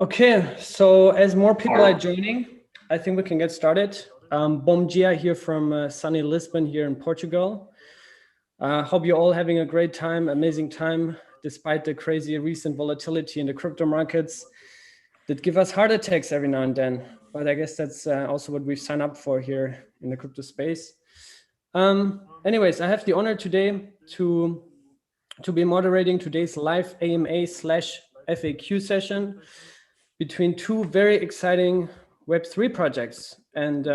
Okay, so as more people are joining, I think we can get started. Bom dia here from sunny Lisbon here in Portugal. Hope you're all having a great time, amazing time, despite the crazy recent volatility in the crypto markets that give us heart attacks every now and then. But I guess that's also what we've signed up for here in the crypto space. Anyways, I have the honor today to be moderating today's live AMA/FAQ session between two very exciting Web3 projects. And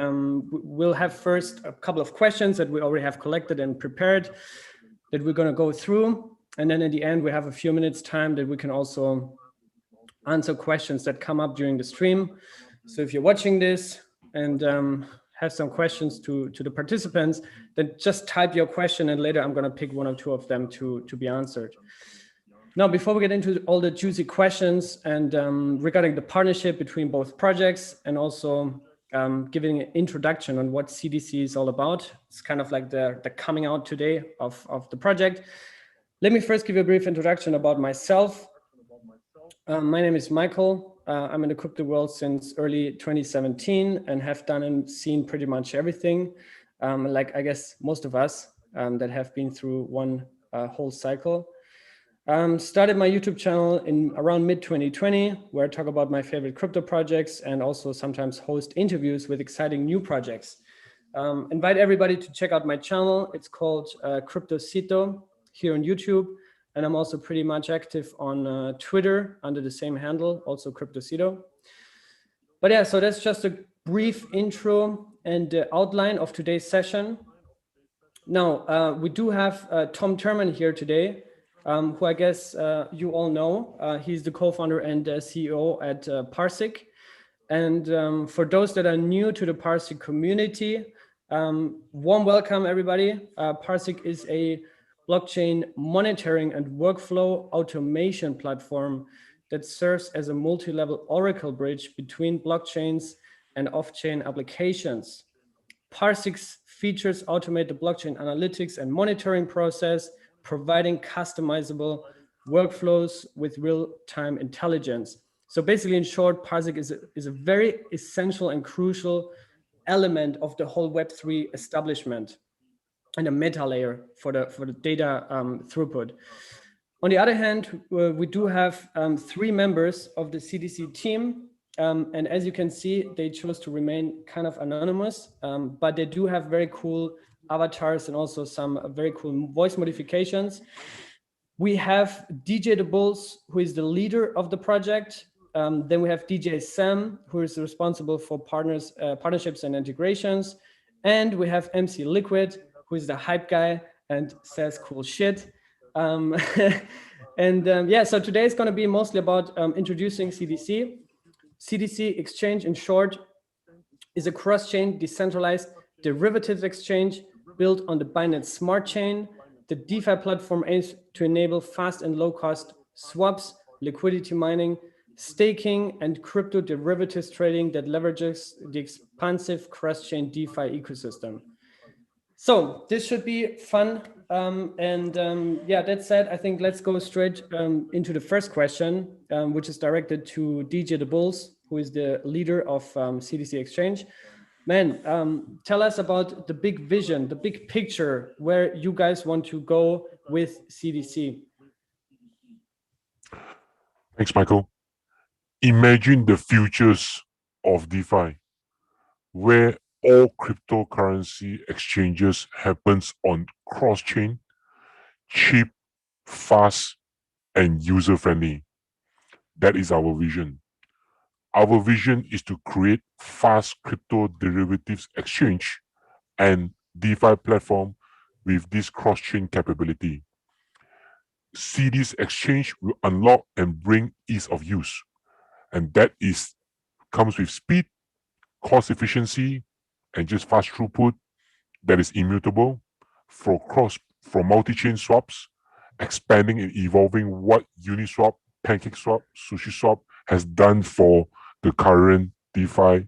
we'll have first a couple of questions that we already have collected and prepared that we're going to go through. And then in the end, we have a few minutes time that we can also answer questions that come up during the stream. So if you're watching this and have some questions to the participants, then just type your question and later I'm going to pick one or two of them to be answered. Now, before we get into all the juicy questions and regarding the partnership between both projects and also giving an introduction on what CDC is all about, it's kind of like the coming out today of the project. Let me first give you a brief introduction about myself. My name is Michael. I'm in the crypto world since early 2017 and have done and seen pretty much everything, like I guess most of us that have been through one whole cycle. Started my YouTube channel in around mid-2020, where I talk about my favorite crypto projects and also sometimes host interviews with exciting new projects. Invite everybody to check out my channel. It's called CryptoCito here on YouTube. And I'm also pretty much active on Twitter under the same handle, also CryptoCito. But yeah, so that's just a brief intro and outline of today's session. Now, we do have Tom Thurman here today, who I guess you all know. He's the co-founder and CEO at PARSIQ. And for those that are new to the PARSIQ community, warm welcome, everybody. PARSIQ is a blockchain monitoring and workflow automation platform that serves as a multi-level oracle bridge between blockchains and off-chain applications. PARSIQ's features automate the blockchain analytics and monitoring process, providing customizable workflows with real-time intelligence. So basically, in short, PARSIQ is a very essential and crucial element of the whole Web3 establishment and a meta layer for the data throughput. On the other hand, we do have 3 members of the CDC team. And as you can see, they chose to remain kind of anonymous, but they do have very cool avatars and also some very cool voice modifications. We have DJ The Bulls, who is the leader of the project. Then we have DJ Sam, who is responsible for partnerships and integrations. And we have MC Liquid, who is the hype guy and says cool shit. Yeah, so today is going to be mostly about introducing CDC. CDzExchange, in short, is a cross-chain decentralized derivatives exchange built on the Binance Smart Chain. The DeFi platform aims to enable fast and low-cost swaps, liquidity mining, staking, and crypto derivatives trading that leverages the expansive cross-chain DeFi ecosystem. So this should be fun. Yeah, that said, I think let's go straight into the first question, which is directed to DJ The Bulls, who is the leader of CDzExchange. Man, tell us about the big vision, the big picture, where you guys want to go with CDC. Thanks, Michael. Imagine the futures of DeFi, where all cryptocurrency exchanges happens on cross-chain, cheap, fast, and user-friendly. That is our vision. Our vision is to create fast crypto derivatives exchange and DeFi platform with this cross-chain capability. CDzExchange will unlock and bring ease of use, and that comes with speed, cost efficiency, and just fast throughput that is immutable for multi-chain swaps, expanding and evolving what Uniswap, PancakeSwap, SushiSwap has done for the current DeFi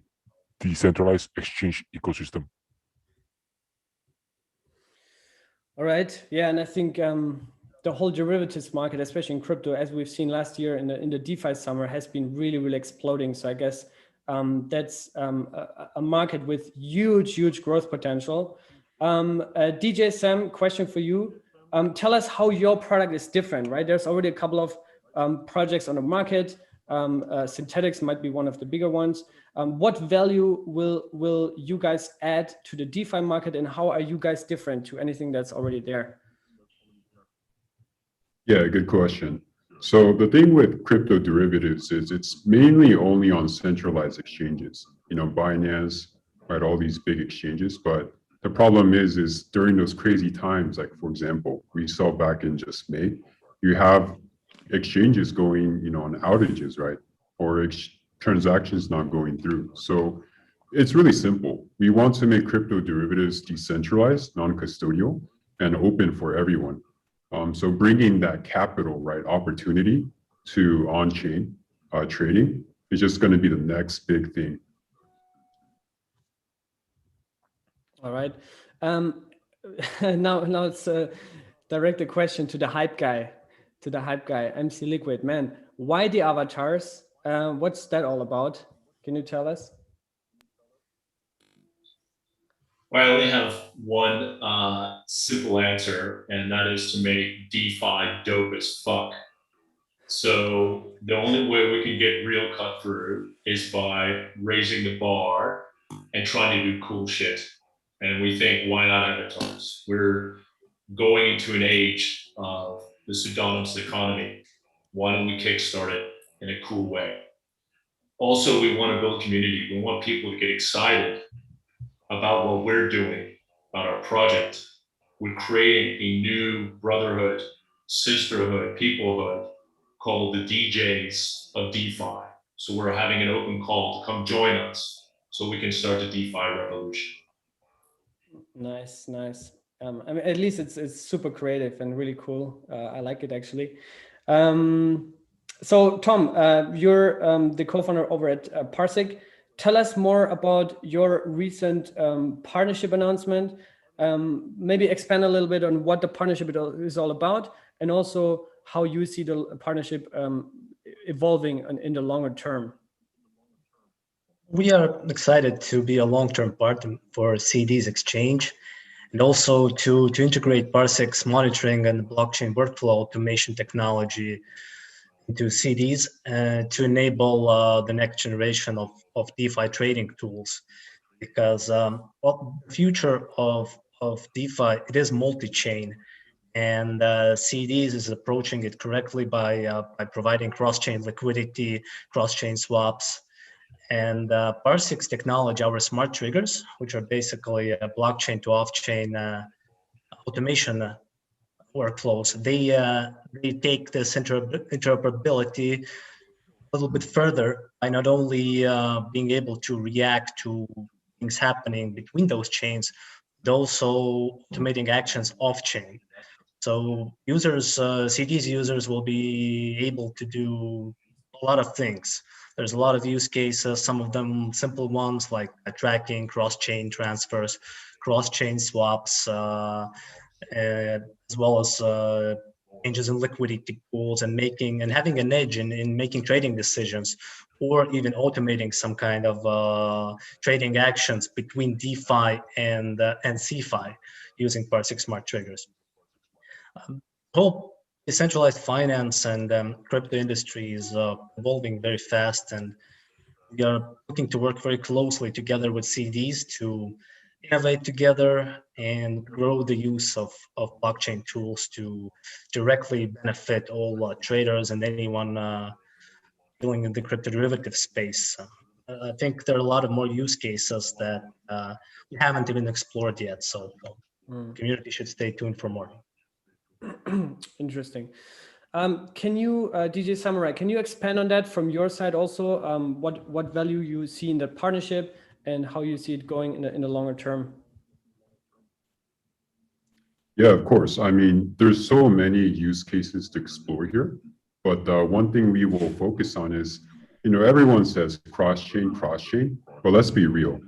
decentralized exchange ecosystem. All right, yeah, and I think the whole derivatives market, especially in crypto, as we've seen last year in the DeFi summer, has been really exploding. So I guess that's a market with huge growth potential. DJ Sam, question for you. Tell us how your product is different, right? There's already a couple of projects on the market. Synthetics might be one of the bigger ones. What value will you guys add to the DeFi market, and how are you guys different to anything that's already there? Yeah, good question. So the thing with crypto derivatives is it's mainly only on centralized exchanges, Binance, right, all these big exchanges. But the problem is during those crazy times, like for example, we saw back in just May, you have exchanges going, on outages, right? Or transactions not going through. So it's really simple. We want to make crypto derivatives decentralized, non-custodial, and open for everyone. So bringing that capital, right, opportunity to on-chain trading is just going to be the next big thing. All right. Now it's direct a question to the hype guy, MC Liquid. Man, why the avatars? What's that all about? Can you tell us? Well, I only have one simple answer, and that is to make DeFi dope as fuck. So the only way we can get real cut through is by raising the bar and trying to do cool shit. And we think, why not avatars? We're going into an age of the pseudonymous economy. Why don't we kickstart it in a cool way? Also, we want to build community. We want people to get excited about what we're doing, about our project. We're creating a new brotherhood, sisterhood, peoplehood called the DJs of DeFi. So we're having an open call to come join us so we can start the DeFi revolution. Nice. I mean, at least it's super creative and really cool. I like it actually. So Tom, you're the co-founder over at PARSIQ. Tell us more about your recent partnership announcement. Maybe expand a little bit on what the partnership is all about, and also how you see the partnership evolving in the longer term. We are excited to be a long-term partner for CDzExchange, and also to integrate PARSIQ's monitoring and blockchain workflow automation technology into CDs to enable the next generation of DeFi trading tools. Because the future of DeFi, it is multi-chain, and CDs is approaching it correctly by providing cross-chain liquidity, cross-chain swaps, and PARSIQ's technology, our smart triggers, which are basically a blockchain to off-chain automation workflows. They take this interoperability a little bit further by not only being able to react to things happening between those chains, but also automating actions off-chain. So users, CDs users will be able to do a lot of things. There's a lot of use cases, some of them simple ones like tracking, cross-chain transfers, cross-chain swaps, as well as changes in liquidity pools and having an edge in making trading decisions, or even automating some kind of trading actions between DeFi and CeFi using PARSIQ smart triggers. Whole decentralized finance and crypto industry is evolving very fast, and we are looking to work very closely together with CDs to innovate together and grow the use of blockchain tools to directly benefit all traders and anyone dealing in the crypto derivative space. I think there are a lot of more use cases that we haven't even explored yet, so the community should stay tuned for more. Interesting. Can you, DJ Samurai, can you expand on that from your side also? What value you see in the partnership and how you see it going in the longer term? Yeah, of course. I mean, there's so many use cases to explore here, but one thing we will focus on is, everyone says cross-chain, but let's be real.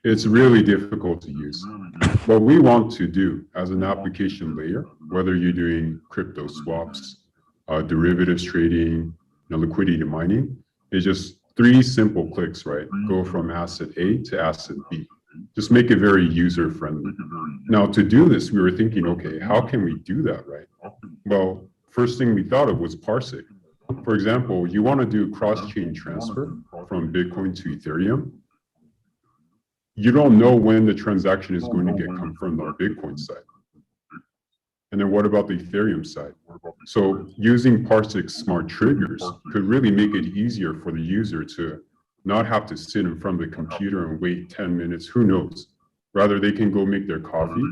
It's really difficult to use. What we want to do as an application layer, whether you're doing crypto swaps, derivatives trading, liquidity mining, is just 3 simple clicks, right? Go from asset A to asset B. Just make it very user friendly. Now, to do this, we were thinking, okay, how can we do that, right? Well, first thing we thought of was PARSIQ. For example, you want to do cross-chain transfer from Bitcoin to Ethereum. You don't know when the transaction is going to get confirmed on Bitcoin side. And then what about the Ethereum side? So using PARSIQ smart triggers could really make it easier for the user to not have to sit in front of the computer and wait 10 minutes, who knows? Rather, they can go make their coffee.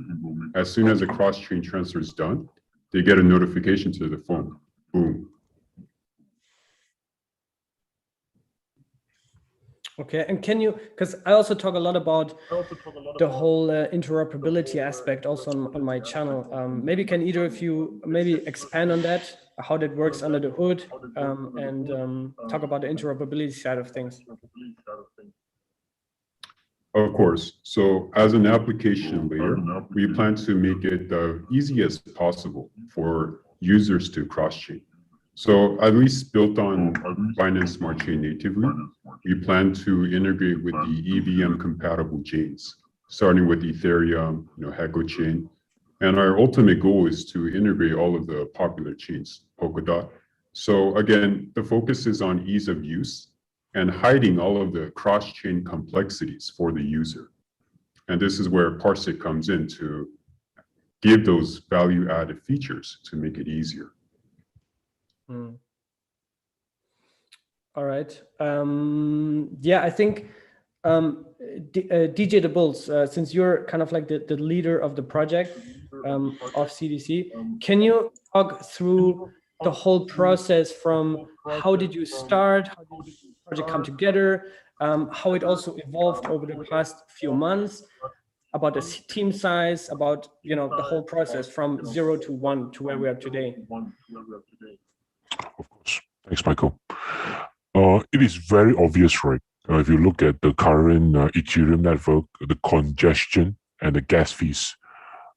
As soon as a cross-chain transfer is done, they get a notification to the phone. Boom. Okay, and can you, because I also talk a lot about the whole interoperability aspect also on my channel. Maybe can either of you maybe expand on that, how that works under the hood, and talk about the interoperability side of things. Of course. So as an application layer, we plan to make it the easiest possible for users to cross-chain. So at least built on Binance Smart Chain natively, we plan to integrate with the EVM compatible chains, starting with Ethereum, Heco chain. And our ultimate goal is to integrate all of the popular chains, Polkadot. So again, the focus is on ease of use and hiding all of the cross-chain complexities for the user. And this is where PARSIQ comes in to give those value-added features to make it easier. All right. Yeah, I think DJ the Bulls, since you're kind of like the leader of the project of CDC, can you talk through the whole process from how did you start, how did the project come together, how it also evolved over the past few months, about the team size, about the whole process from 0 to 1 to where we are today? Of course. Thanks, Michael. It is very obvious, right? If you look at the current Ethereum network, the congestion and the gas fees,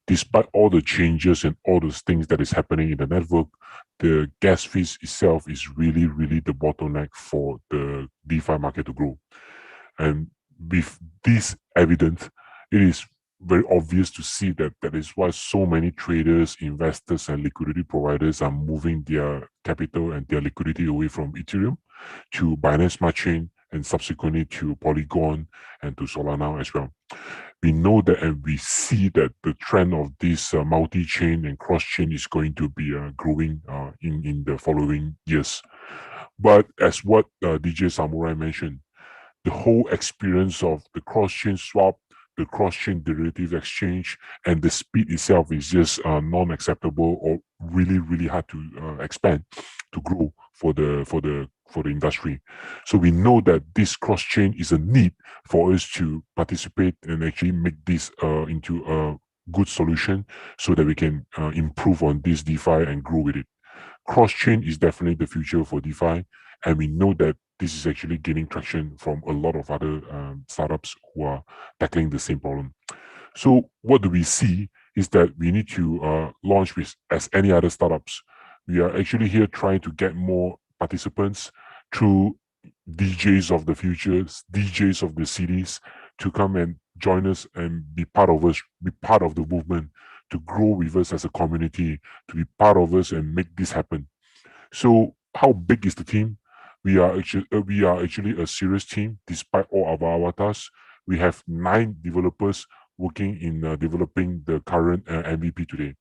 despite all the changes and all those things that is happening in the network, the gas fees itself is really, really the bottleneck for the DeFi market to grow. And with this evident, it is very obvious to see that that is why so many traders, investors, and liquidity providers are moving their capital and their liquidity away from Ethereum to Binance Smart Chain and subsequently to Polygon and to Solana as well. We know that and we see that the trend of this multi-chain and cross-chain is going to be growing in the following years. But as what DJ Samurai mentioned, the whole experience of the cross-chain swap, the cross-chain derivative exchange, and the speed itself is just non-acceptable or really, really hard to expand, to grow for the industry. So we know that this cross-chain is a need for us to participate and actually make this into a good solution so that we can improve on this DeFi and grow with it. Cross-chain is definitely the future for DeFi, and we know that this is actually gaining traction from a lot of other startups who are tackling the same problem. So what do we see is that we need to launch with, as any other startups, we are actually here trying to get more participants through DJs of the futures, DJs of the cities, to come and join us and be part of us, be part of the movement, to grow with us as a community, to be part of us and make this happen. So how big is the team? We are actually a serious team. Despite all of our avatars, we have 9 developers working in developing the current MVP today.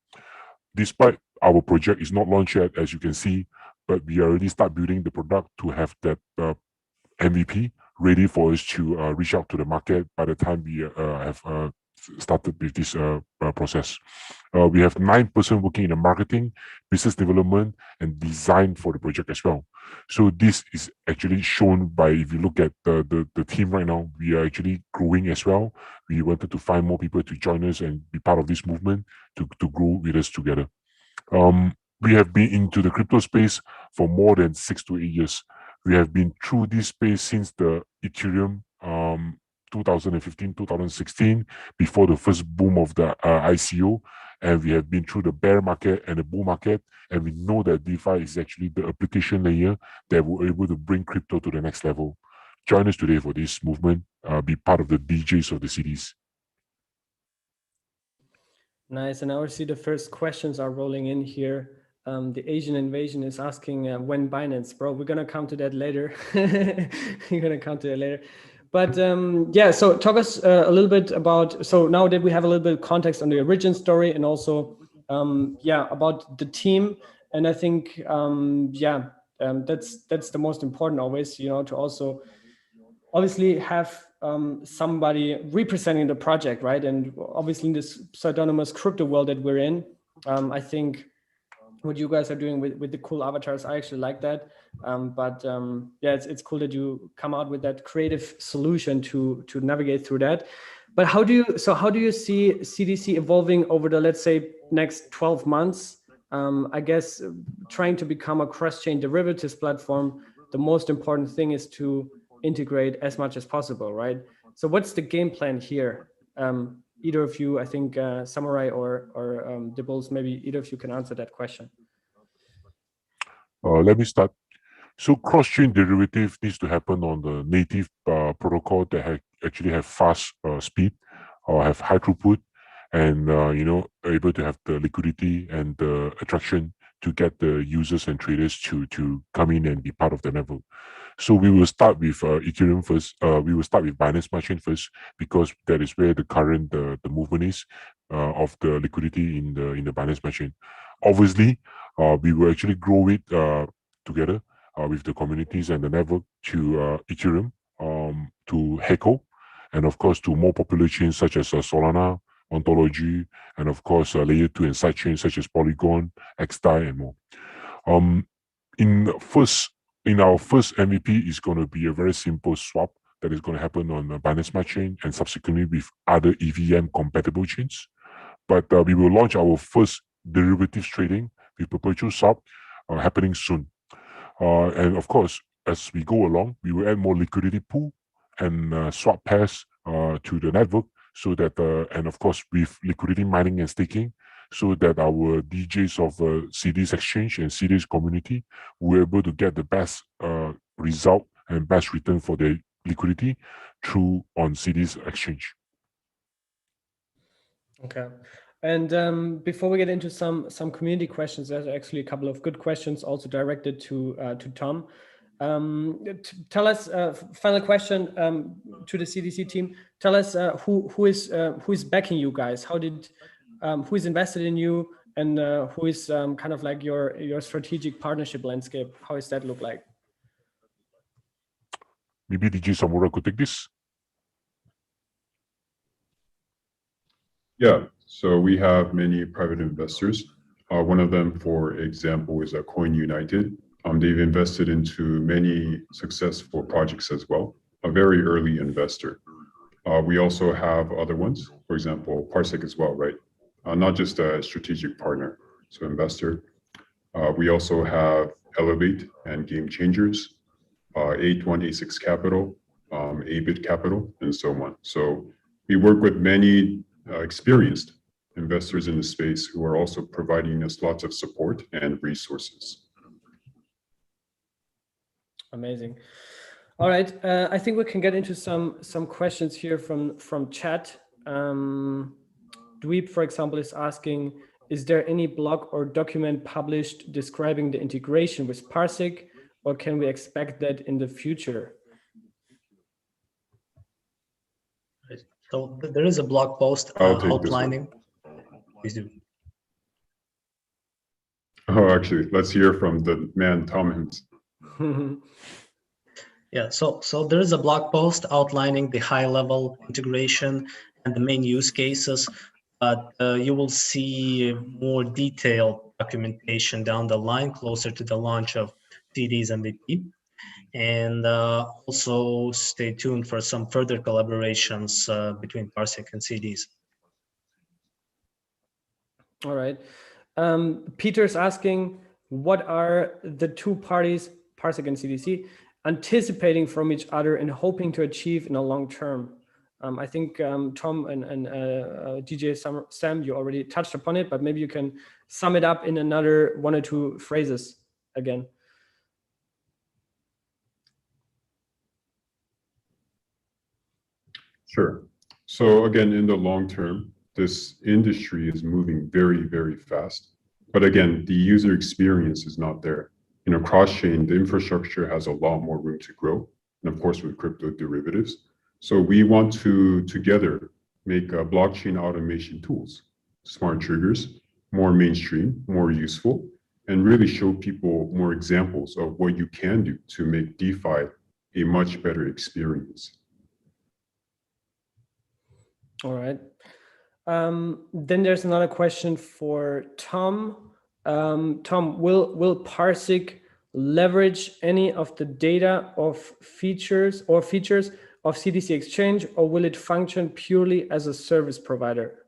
Despite our project is not launched yet, as you can see, but we already start building the product to have that MVP ready for us to reach out to the market by the time we have started with this process. We have 9 persons working in the marketing, business development, and design for the project as well. So this is actually shown by, if you look at the team right now, we are actually growing as well. We wanted to find more people to join us and be part of this movement to grow with us together. We have been into the crypto space for more than 6 to 8 years. We have been through this space since the Ethereum 2015, 2016, before the first boom of the ICO. And we have been through the bear market and the bull market. And we know that DeFi is actually the application layer that will be able to bring crypto to the next level. Join us today for this movement. Be part of the DJs of the CDs. Nice. And I already see the first questions are rolling in here. The Asian invasion is asking when Binance, bro. We're gonna come to that later. We're gonna come to that later. But yeah, so talk us a little bit about. So now that we have a little bit of context on the origin story and also yeah, about the team, and I think that's the most important always, you know, to also obviously have somebody representing the project, right? And obviously in this pseudonymous crypto world that we're in, I think what you guys are doing with the cool avatars, I actually like that. Yeah, it's cool that you come out with that creative solution to navigate through that. But how do you see CDC evolving over the, let's say, next 12 months? I guess trying to become a cross-chain derivatives platform, the most important thing is to integrate as much as possible, right? So what's the game plan here? Either of you, I think Samurai or Dibbles, maybe either of you can answer that question. Let me start. So cross-chain derivative needs to happen on the native protocol that actually have fast speed or have high throughput, and you know, able to have the liquidity and the attraction to get the users and traders to come in and be part of the network. So we will start with Ethereum first. We will start with Binance Smart Chain first, because that is where the current the movement is of the liquidity in the Binance Smart Chain. Obviously, we will actually grow it together with the communities and the network to Ethereum, to Heco, and of course to more popular chains such as Solana, Ontology, and of course layer 2 and side chains such as Polygon, XDAI, and more. In our first MVP is going to be a very simple swap that is going to happen on Binance Smart Chain and subsequently with other EVM compatible chains. But we will launch our first derivatives trading with perpetual swap happening soon. And of course, as we go along, we will add more liquidity pool and swap pairs to the network, so that and of course with liquidity mining and staking, so that our DJs of CDzExchange and CDs community were able to get the best result and best return for their liquidity through on CDzExchange. Okay. And before we get into some community questions, there's actually a couple of good questions also directed to Tom. Tell us, final question to the CDC team. Tell us who is backing you guys? Who is invested in you, and who is kind of like your strategic partnership landscape? How does that look like? Maybe DJ Samura could take this. Yeah, so we have many private investors. One of them, for example, is Coin United. They've invested into many successful projects as well, a very early investor. We also have other ones, for example, PARSIQ as well, right? Not just a strategic partner, so investor. We also have Elevate and Game Changers, 8186 Capital, ABIT Capital, and so on. So we work with many experienced investors in the space who are also providing us lots of support and resources. Amazing. All right, I think we can get into some questions here from chat. Dweeb, for example, is asking, is there any blog or document published describing the integration with PARSIQ, or can we expect that in the future? So there is a blog post outlining. Please do. Oh, actually, let's hear from the man, Tom. Yeah, so there is a blog post outlining the high-level integration and the main use cases, but you will see more detailed documentation down the line closer to the launch of CDs MVP. And also stay tuned for some further collaborations between PARSIQ and CDs. All right. Peter's asking, what are the two parties, PARSIQ and CDC, anticipating from each other and hoping to achieve in the long term? I think Tom and DJ Sam, you already touched upon it, but maybe you can sum it up in another 1 or 2 phrases again. Sure. So again, in the long term, this industry is moving very, very fast. But again, the user experience is not there. Cross-chain, the infrastructure has a lot more room to grow. And of course, with crypto derivatives. So we want to together make blockchain automation tools, smart triggers, more mainstream, more useful, and really show people more examples of what you can do to make DeFi a much better experience. All right. Then there's another question for Tom. Tom, will PARSIQ leverage any of the data of features of CDzExchange, or will it function purely as a service provider?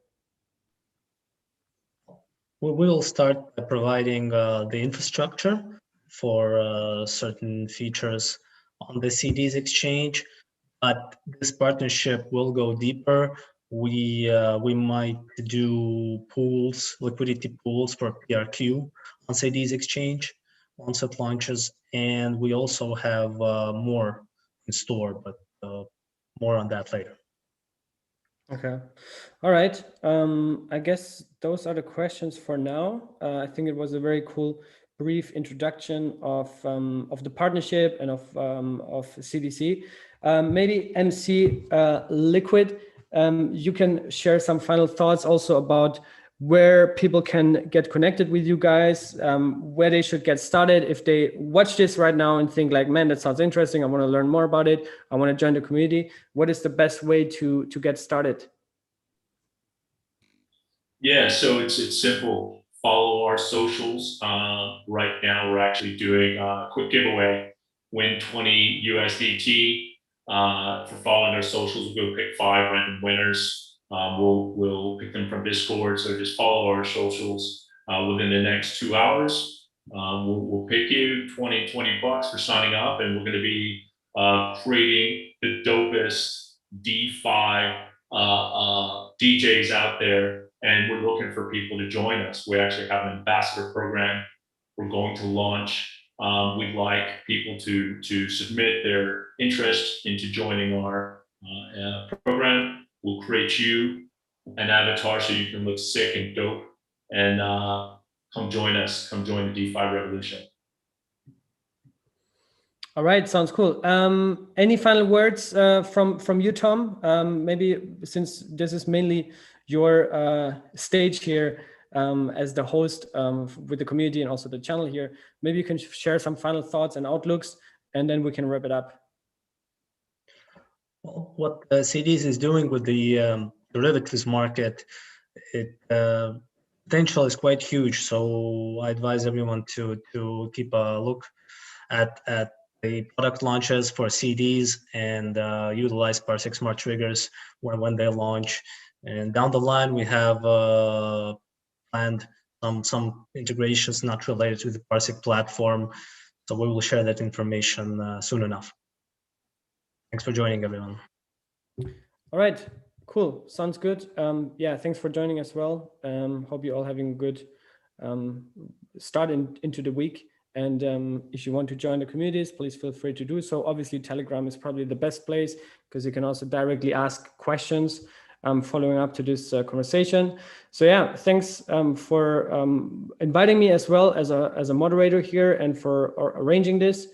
We will start by providing the infrastructure for certain features on the CDzExchange, but this partnership will go deeper. We might do pools, liquidity pools for PARSIQ on CDzExchange once it launches, and we also have more in store, but more on that later. Okay. All right. I guess those are the questions for now. I think it was a very cool, brief introduction of the partnership and of CDC. Maybe MC Liquid, you can share some final thoughts also about where people can get connected with you guys, where they should get started if they watch this right now and think like, man, that sounds interesting. I want to learn more about it. I want to join the community. What is the best way to get started? Yeah, so it's simple. Follow our socials. Right now, we're actually doing a quick giveaway. Win 20 USDT. For following our socials, we'll pick 5 random winners. We'll pick them from Discord. So just follow our socials within the next 2 hours. We'll pick you $20 for signing up, and we're going to be creating the dopest DeFi DJs out there. And we're looking for people to join us. We actually have an ambassador program we're going to launch. We'd like people to submit their interest into joining our program. We'll create you an avatar so you can look sick and dope, and come join us. Come join the DeFi revolution. All right, sounds cool. Any final words from you, Tom? Maybe since this is mainly your stage here as the host with the community and also the channel here, maybe you can share some final thoughts and outlooks, and then we can wrap it up. Well, what CDs is doing with the derivatives market, potential is quite huge. So I advise everyone to keep a look at the product launches for CDs and utilize PARSIQ smart triggers when they launch. And down the line, we have planned some integrations not related to the PARSIQ platform. So we will share that information soon enough. Thanks for joining, everyone. All right, cool. Sounds good. Yeah, thanks for joining as well. Hope you're all having a good start into the week. And if you want to join the communities, please feel free to do so. Obviously, Telegram is probably the best place because you can also directly ask questions following up to this conversation. So yeah, thanks for inviting me as well as a moderator here and for arranging this.